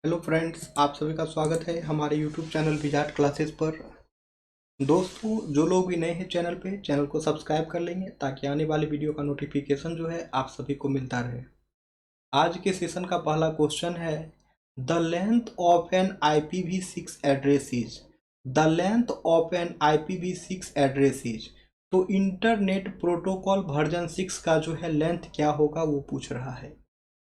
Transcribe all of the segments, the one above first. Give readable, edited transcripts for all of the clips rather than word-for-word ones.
Hello friends, आप सभी का स्वागत है हमारे यूट्यूब चैनल विजार्ट क्लासेस पर। दोस्तों, जो लोग भी नए हैं चैनल पे, चैनल को सब्सक्राइब कर लेंगे ताकि आने वाली वीडियो का नोटिफिकेशन जो है आप सभी को मिलता रहे। आज के सेशन का पहला क्वेश्चन है, the length of an IPv6 address is. The length of an IPv6 address is. तो इंटरनेट प्रोटोकॉल वर्जन 6 का जो है लेंथ क्या होगा वो पूछ रहा है।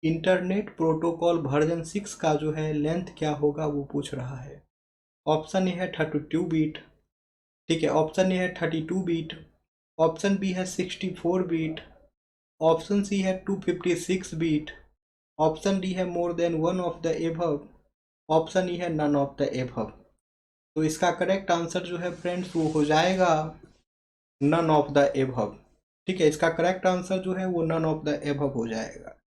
इंटरनेट प्रोटोकॉल वर्जन 6 का जो है लेंथ क्या होगा वो पूछ रहा है। ऑप्शन ए है 32 बीट। ठीक है, ऑप्शन ए है 32 बीट। ऑप्शन बी है 64 बीट। ऑप्शन सी है 256 बीट। ऑप्शन डी है more than one of the above. Option E है नन ऑफ द एभव। तो इसका करेक्ट आंसर जो है फ्रेंड्स वो हो जाएगा नन ऑफ द एभव। ठीक है, इसका करेक्ट आंसर जो है वो नन ऑफ द एभव हो जाएगा।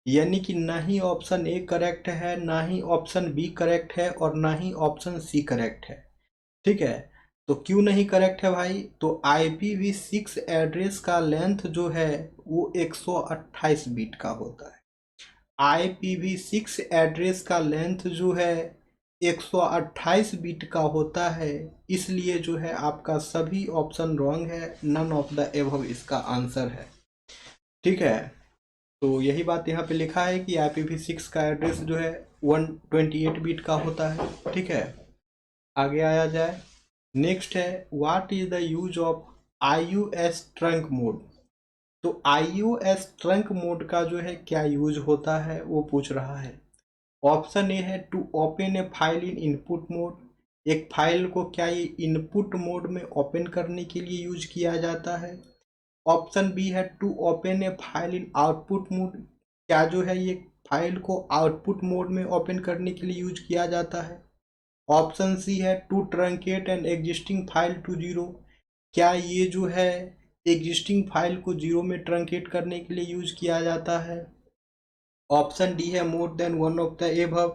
यानी कि ना ही ऑप्शन ए करेक्ट है, ना ही ऑप्शन बी करेक्ट है और ना ही ऑप्शन सी करेक्ट है। ठीक है, तो क्यों नहीं करेक्ट है भाई? तो IPv6 एड्रेस का लेंथ जो है वो 128 बीट का होता है। IPv6 एड्रेस का लेंथ जो है 128 बीट का होता है। इसलिए जो है आपका सभी ऑप्शन रॉन्ग है, नन ऑफ द एबव इसका आंसर है। ठीक है, तो यही बात यहाँ पे लिखा है कि IPv6 का एड्रेस जो है 128 बीट का होता है। ठीक है, आगे आया जाए। नेक्स्ट है, what is the use of iOS trunc mode. तो iOS ट्रंक मोड का जो है क्या यूज होता है वो पूछ रहा है। ऑप्शन ए है to open a file in input mode. एक फाइल को क्या ये इनपुट मोड में ओपन करने के लिए यूज किया जाता है। ऑप्शन बी है to open a file in output mode. क्या जो है ये फाइल को आउटपुट मोड में ओपन करने के लिए यूज किया जाता है। ऑप्शन सी है to truncate an existing file to zero. क्या ये जो है एग्जिस्टिंग फाइल को जीरो में ट्रंकेट करने के लिए यूज किया जाता है। ऑप्शन डी है more than one of the above.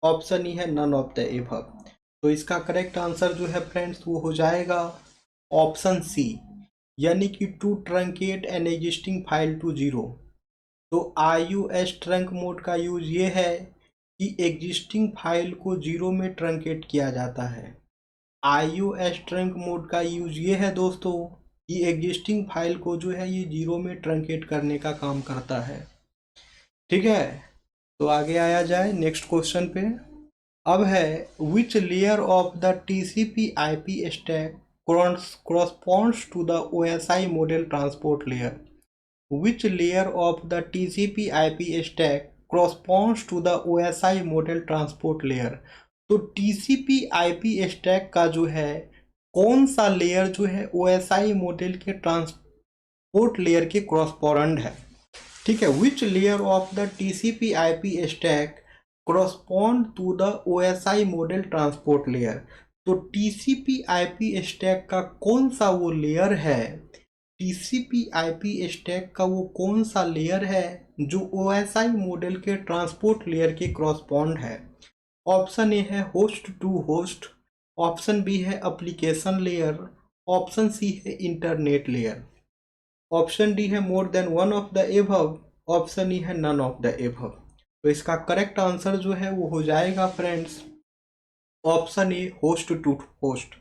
Option E है नन ऑफ द एबव। तो इसका करेक्ट आंसर जो है फ्रेंड्स वो हो जाएगा ऑप्शन सी, यानी कि to truncate an existing file to zero. तो iOS ट्रंक मोड का यूज ये है कि एग्जिस्टिंग फाइल को जीरो में ट्रंकेट किया जाता है। iOS ट्रंक मोड का यूज ये है दोस्तों कि एग्जिस्टिंग फाइल को जो है ये जीरो में ट्रंकेट करने का काम करता है। ठीक है, तो आगे आया जाए नेक्स्ट क्वेश्चन पे। अब है, which layer of the TCP/IP stack corresponds to the OSI model transport layer. Which layer of the TCP/IP stack corresponds to the OSI model transport layer? तो TCP/IP स्टैक का जो है कौन सा लेयर जो है OSI मॉडल के transport layer के क्रॉसपोरेंड है। ठीक है, which layer of the TCP/IP stack correspond to the OSI modal transport layer. तो TCP/IP स्टैक का कौन सा वो लेयर है, TCP/IP स्टैक का वो कौन सा लेयर है जो OSI मॉडल के ट्रांसपोर्ट लेयर के क्रॉसपॉन्ड है। ऑप्शन ए है host to host. Option B है एप्लीकेशन लेयर। ऑप्शन सी है इंटरनेट लेयर। ऑप्शन डी है more than one of the above. Option E है नन ऑफ द एबव। तो इसका करेक्ट आंसर जो है वो हो जाएगा friends option A host to host.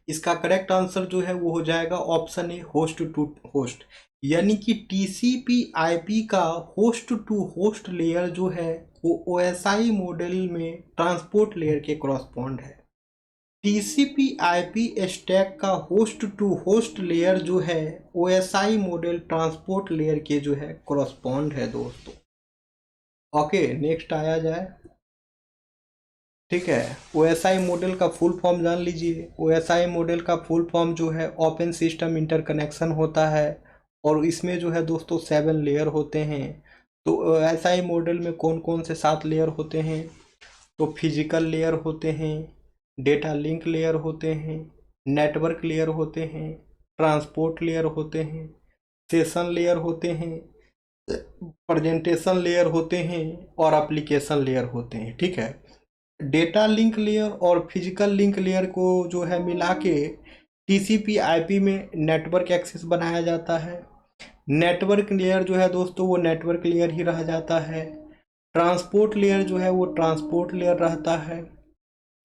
इसका करेक्ट आंसर जो है वो हो जाएगा option A host to host. यानी कि TCP/IP का होस्ट टू होस्ट लेयर जो है वो OSI मॉडल में ट्रांसपोर्ट लेयर के क्रॉसपॉन्ड है। TCP/IP स्टैक का होस्ट टू होस्ट लेयर जो है OSI मॉडल ट्रांसपोर्ट लेयर के जो है क्रॉसपॉन्ड है दोस्तों। ओके, नेक्स्ट आया जाए। ठीक है, OSI मॉडल का फुल फॉर्म जान लीजिए। OSI मॉडल का फुल फॉर्म जो है ओपन सिस्टम इंटरकनेक्शन होता है और इसमें जो है दोस्तों 7 लेयर होते हैं। तो OSI मॉडल में कौन कौन से 7 लेयर होते हैं? तो फिजिकल लेयर होते हैं, डेटा लिंक लेयर होते हैं, नेटवर्क लेयर होते हैं, ट्रांसपोर्ट लेयर होते हैं, सेशन लेयर होते हैं, प्रेजेंटेशन लेयर होते हैं और एप्लीकेशन लेयर होते हैं। ठीक है, डेटा लिंक लेयर और फिजिकल लिंक लेयर को जो है मिला के TCP/IP में नेटवर्क एक्सेस बनाया जाता है। नेटवर्क लेयर जो है दोस्तों वो नेटवर्क लेयर ही रह जाता है। ट्रांसपोर्ट लेयर जो है वो ट्रांसपोर्ट लेयर रहता है,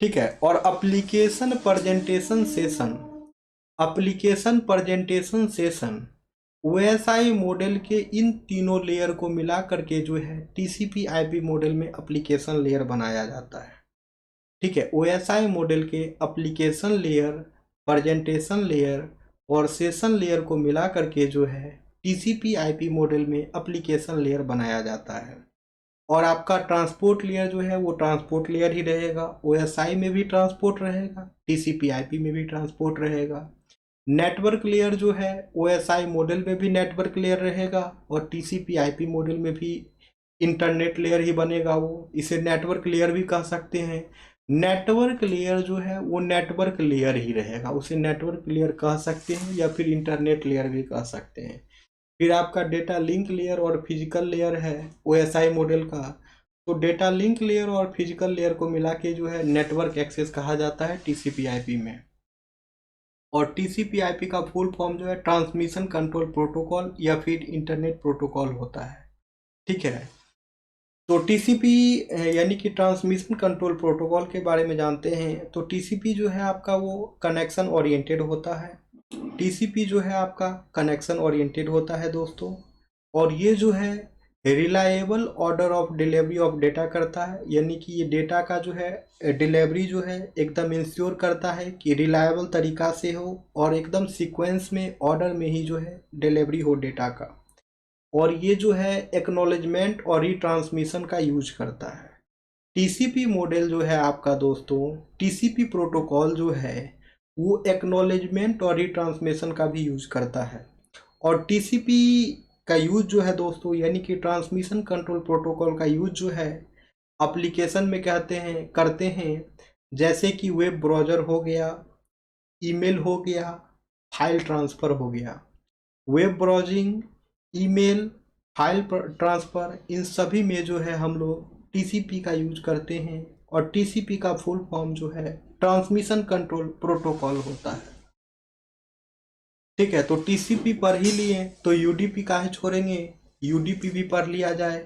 ठीक है। और application presentation session, application presentation session OSI model के इन तीनों लेयर को मिला करके जो है टीसीपी आईपी मॉडल में एप्लीकेशन लेयर बनाया जाता है, ठीक है। ओएसआई मॉडल के एप्लीकेशन लेयर, प्रेजेंटेशन लेयर और सेशन लेयर को मिला करके जो है टीसीपी आईपी मॉडल में एप्लीकेशन लेयर बनाया जाता है। और आपका ट्रांसपोर्ट लेयर जो है वो ट्रांसपोर्ट लेयर ही रहेगा, ओएसआई में भी ट्रांसपोर्ट रहेगा, टीसीपी आईपी में भी ट्रांसपोर्ट रहेगा। नेटवर्क लेयर जो है ओएसआई मॉडल में भी नेटवर्क लेयर रहेगा और टीसीपी आईपी मॉडल में भी इंटरनेट लेयर ही बनेगा, वो इसे नेटवर्क लेयर भी कह सकते हैं। नेटवर्क लेयर जो है वो नेटवर्क लेयर ही रहेगा, उसे नेटवर्क लेयर कह सकते हैं या फिर इंटरनेट लेयर भी कह सकते हैं। फिर आपका डेटा लिंक लेयर और फिजिकल लेयर है ओएसआई मॉडल का, तो डेटा लिंक लेयर और फिजिकल लेयर को मिला के जो है नेटवर्क एक्सेस कहा जाता है टीसीपी आईपी में। और टीसीपी आईपी का फुल फॉर्म जो है ट्रांसमिशन कंट्रोल प्रोटोकॉल या फिर इंटरनेट प्रोटोकॉल होता है, ठीक है। तो टीसीपी यानी कि ट्रांसमिशन कंट्रोल प्रोटोकॉल के बारे में जानते हैं। तो टीसीपी जो है आपका वो कनेक्शन ओरिएंटेड होता है, टीसीपी जो है आपका कनेक्शन ओरिएंटेड होता है दोस्तों। और ये जो है reliable order of delivery of data करता है, यानी कि ये डेटा का जो है डिलीवरी जो है एकदम इंश्योर करता है कि रिलायबल तरीका से हो और एकदम सीक्वेंस में ऑर्डर में ही जो है डिलीवरी हो डेटा का। और ये जो है एक्नॉलेजमेंट और रिट्रांसमिशन का यूज करता है। टीसीपी मॉडल जो है आपका दोस्तों, टीसीपी प्रोटोकॉल जो है वो एक्नॉलेजमेंट और रिट्रांसमिशन का भी यूज करता है। और टीसीपी का यूज जो है दोस्तों, यानी कि ट्रांसमिशन कंट्रोल प्रोटोकॉल का यूज जो है एप्लीकेशन में करते हैं, जैसे कि वेब ब्राउज़र हो गया, ईमेल हो गया, फाइल ट्रांसफ़र हो गया। Web browsing, email, file transfer, इन सभी में जो है हम लोग टीसीपी का यूज करते हैं। और टीसीपी का फुल फॉर्म जो है ट्रांसमिशन कंट्रोल प्रोटोकॉल होता है, ठीक है। तो टीसीपी पढ़ ही लिए तो यूडीपी काहे छोड़ेंगे, यूडीपी भी पढ़ लिया जाए।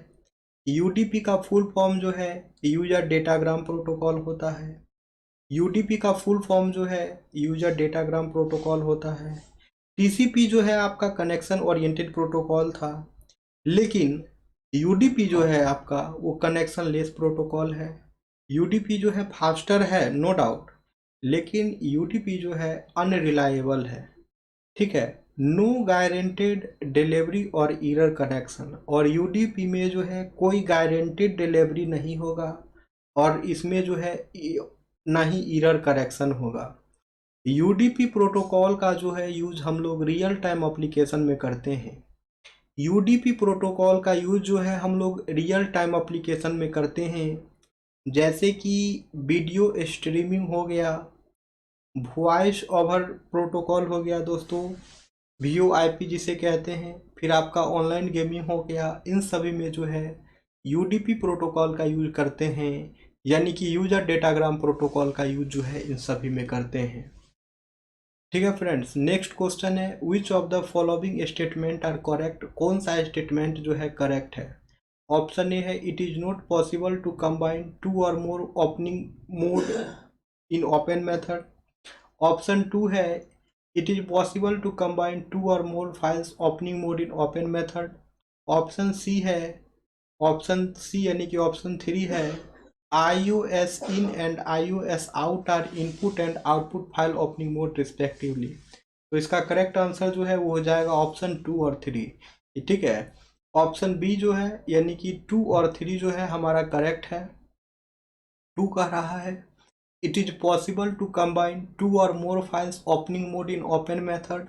यूडीपी का फुल फॉर्म जो है यूजर डेटाग्राम प्रोटोकॉल होता है। यूडीपी का फुल फॉर्म जो है यूजर डेटाग्राम प्रोटोकॉल होता है। टीसीपी जो है आपका कनेक्शन ओरिएंटेड प्रोटोकॉल था, लेकिन यूडीपी जो है आपका वो कनेक्शन लेस प्रोटोकॉल है। यूडीपी जो है फास्टर है नो डाउट, लेकिन यूडीपी जो है अनरिलायबल है, ठीक है। नो गारंटेड डिलीवरी और एरर कनेक्शन, और यूडीपी में जो है कोई गारंटेड डिलीवरी नहीं होगा और इसमें जो है ना ही एरर करेक्शन होगा। यूडीपी प्रोटोकॉल का जो है यूज हम लोग रियल टाइम एप्लीकेशन में करते हैं। यूडीपी प्रोटोकॉल का यूज जो है हम लोग रियल टाइम एप्लीकेशन में करते हैं, जैसे कि वीडियो स्ट्रीमिंग हो गया, वॉइस ओवर प्रोटोकॉल हो गया दोस्तों, वीओआईपी जिसे कहते हैं, फिर आपका ऑनलाइन गेमिंग हो गया। इन सभी में जो है यूडीपी प्रोटोकॉल का यूज करते हैं, यानी कि यूजर डेटाग्राम प्रोटोकॉल का यूज जो है इन सभी में करते हैं, ठीक है फ्रेंड्स। नेक्स्ट क्वेश्चन है which of the following statement are correct, कौन सा स्टेटमेंट जो है करेक्ट है। ऑप्शन ए है it is not possible to combine 2 or more opening mode in open method. Option 2 है it is possible to combine 2 or more files opening mode in open method. Option C है, option C यानी कि option 3 है iOS in and iOS out are input and output file opening mode respectively। तो इसका correct answer जो है वो हो जाएगा ऑप्शन 2 और 3, ठीक है। ऑप्शन बी जो है यानी कि 2 और 3 जो है हमारा करेक्ट है। 2 कह रहा है it is possible to combine 2 or more files opening mode in open method.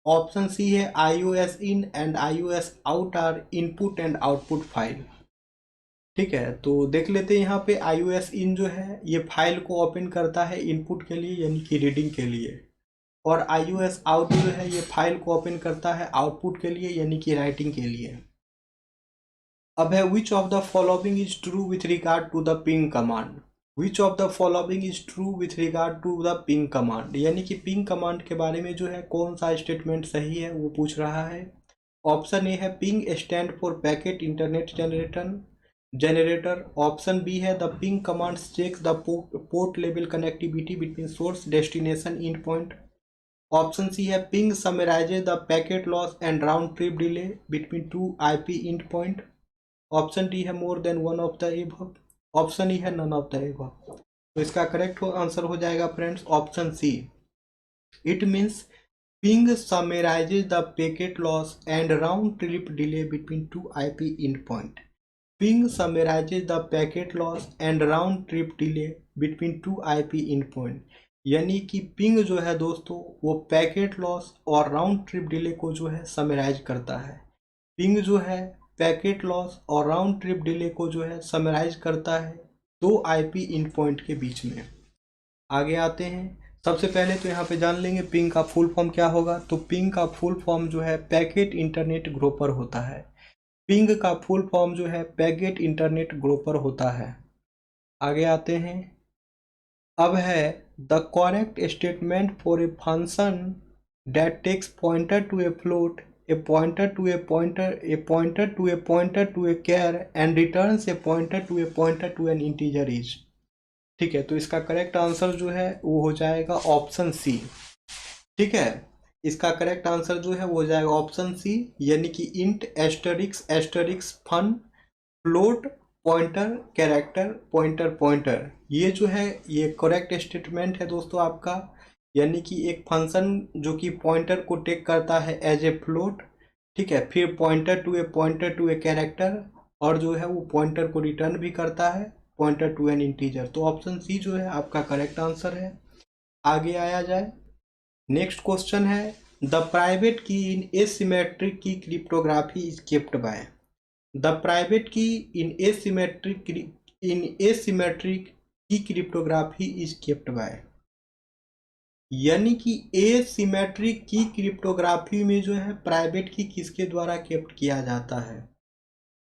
Option C है iOS in and iOS out are input and output file, ठीक है। तो देख लेते हैं यहाँ पे iOS इन जो है ये फाइल को ओपन करता है इनपुट के लिए यानी कि रीडिंग के लिए, और iOS आउट जो है ये फाइल को ओपन करता है आउटपुट के लिए यानी कि राइटिंग के लिए। अब है which of the following is true with regard to the ping command. Which of the following is true with regard to the ping command, यानी कि पिंग कमांड के बारे में जो है कौन सा स्टेटमेंट सही है वो पूछ रहा है। ऑप्शन ए है ping stand for packet internet generation. Generator. Option B है the ping commands checks the port level connectivity between source destination end point. Option C है ping summarises the packet loss and round trip delay between two IP end point. Option D है more than one of the above. Option E है none of the above. तो इसका correct answer हो जाएगा friends option C. It means ping summarises the packet loss and round trip delay between two IP end point. Ping summarises the packet loss and round trip delay between two IP end point. यानी कि ping जो है दोस्तों वो packet loss और round trip delay को जो है समराइज करता है। पिंग जो है पैकेट लॉस और राउंड ट्रिप डिले को जो है समराइज करता है दो आईपी एंड पॉइंट के बीच में। आगे आते हैं। सबसे पहले तो यहाँ पे जान लेंगे पिंग का फुल फॉर्म क्या होगा। तो पिंग का फुल फॉर्म जो है पैकेट इंटरनेट ग्रोपर होता है। पिंग का फुल फॉर्म जो है पैकेट इंटरनेट ग्रोपर होता है। आगे आते हैं। अब है the correct statement for a function that takes pointer to a float, a pointer to a pointer, a pointer to a pointer to a char and returns a pointer to a pointer to an integer is. ठीक है, तो इसका correct answer जो है वो हो जाएगा option C. ठीक है, इसका करेक्ट आंसर जो है वो हो जाएगा ऑप्शन सी, यानी कि int asterisk asterisk fun float pointer character pointer pointer. ये जो है ये करेक्ट स्टेटमेंट है दोस्तों आपका। यानी कि एक फंक्शन जो कि पॉइंटर को टेक करता है एज ए फ्लोट, ठीक है, फिर पॉइंटर टू ए कैरेक्टर, और जो है वो पॉइंटर को रिटर्न भी करता है पॉइंटर टू एन इंटीजर। तो ऑप्शन सी जो है आपका करेक्ट आंसर है। आगे आया जाए। नेक्स्ट क्वेश्चन है the private key in asymmetric key cryptography is kept by. The private key in asymmetric key cryptography is kept by. यानी कि एसिमेट्रिक की क्रिप्टोग्राफी में जो है प्राइवेट की किसके द्वारा केप्ट किया जाता है।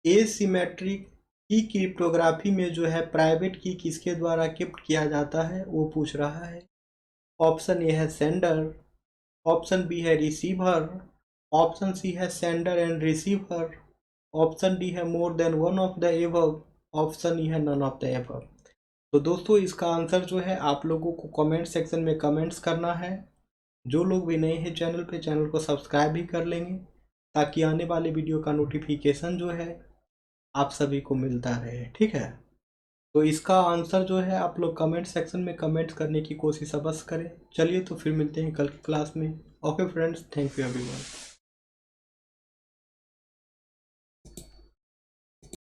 एसिमेट्रिक की क्रिप्टोग्राफी में जो है प्राइवेट की किसके द्वारा केप्ट किया जाता है वो पूछ रहा है। ऑप्शन ए है सेंडर, ऑप्शन बी है रिसीवर, ऑप्शन सी है sender and receiver, option D है more than one of the above, option E है नन ऑफ द एबव। तो दोस्तों इसका आंसर जो है आप लोगों को कमेंट सेक्शन में कमेंट्स करना है। जो लोग भी नए हैं चैनल पे, चैनल को सब्सक्राइब भी कर लेंगे ताकि आने वाले वीडियो का नोटिफिकेशन जो है आप सभी को मिलता रहे। ठीक है, तो इसका आंसर जो है आप लोग कमेंट सेक्शन में कमेंट करने की कोशिश अवश्य करें। चलिए तो फिर मिलते हैं कल की क्लास में। Okay friends, thank you everyone.